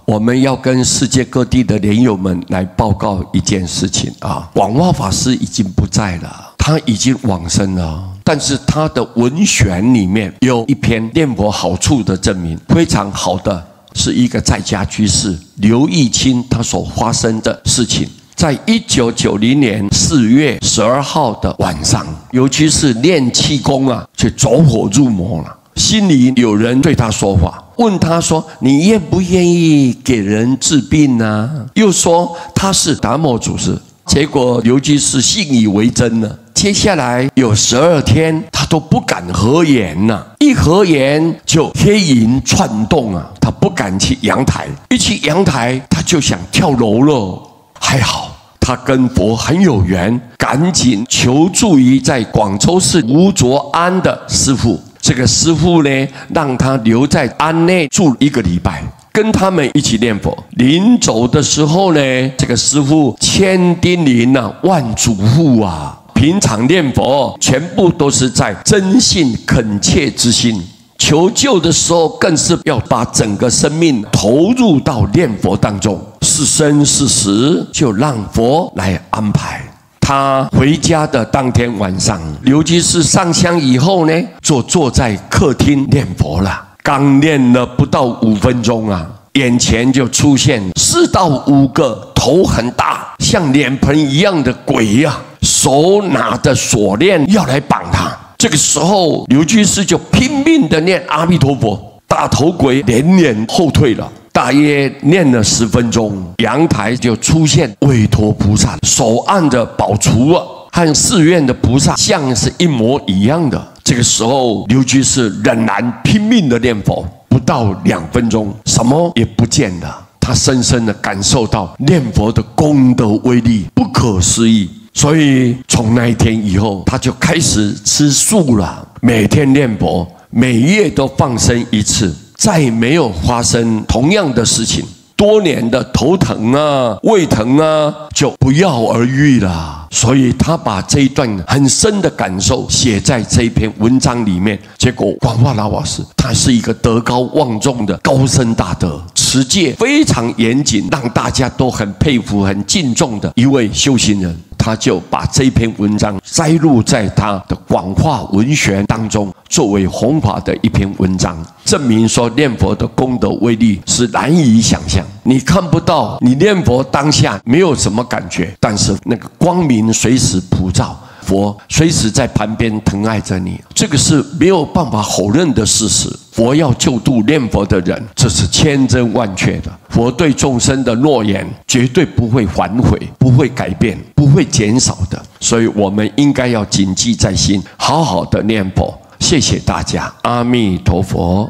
我们要跟世界各地的莲友们来报告一件事情啊，广化法师已经不在了，他已经往生了。但是他的文选里面有一篇念佛好处的证明，非常好的，是一个在家居士刘义清他所发生的事情。在1990年4月12号的晚上，尤其是练气功啊，却走火入魔了。心里有人对他说话，问他说：“你愿不愿意给人治病呢？”又说他是达摩祖师。结果刘居士信以为真了。接下来有12天，他都不敢合眼呐，一合眼就黑影窜动啊，他不敢去阳台，一去阳台他就想跳楼了。还好他跟佛很有缘，赶紧求助于在广州市吴卓安的师父。这个师父呢，让他留在安内住1个礼拜，跟他们一起念佛。临走的时候呢，这个师父千叮咛啊，万嘱咐啊，平常念佛全部都是在真信恳切之心，求救的时候更是要把整个生命投入到念佛当中，是生是死就让佛来安排。他回家的当天晚上，刘居士上香以后呢，就坐在客厅念佛了。刚念了不到5分钟啊，眼前就出现4到5个头很大像脸盆一样的鬼啊，手拿着锁链要来绑他。这个时候刘居士就拼命的念阿弥陀佛，大头鬼连连后退了。大约念了10分钟，阳台就出现韦陀菩萨，手按着宝杵啊，和寺院的菩萨像是一模一样的。这个时候刘居士仍然拼命的念佛，不到2分钟，什么也不见了。他深深的感受到念佛的功德威力不可思议，所以从那一天以后，他就开始吃素了，每天念佛，每月都放生1次。再没有发生同样的事情，多年的头疼啊、胃疼啊，就不药而愈了。所以他把这一段很深的感受写在这一篇文章里面。结果广化老法师他是一个德高望重的高僧大德，持戒非常严谨，让大家都很佩服、很敬重的一位修行人。他就把这篇文章摘录在他的广化文选当中，作为弘法的一篇文章，证明说念佛的功德威力是难以想象。你看不到，你念佛当下没有什么感觉，但是那个光明随时普照，佛随时在旁边疼爱着你，这个是没有办法否认的事实。佛要救度念佛的人，这是千真万确的。佛对众生的诺言绝对不会反悔，不会改变，不会减少的。所以我们应该要谨记在心，好好的念佛。谢谢大家，阿弥陀佛。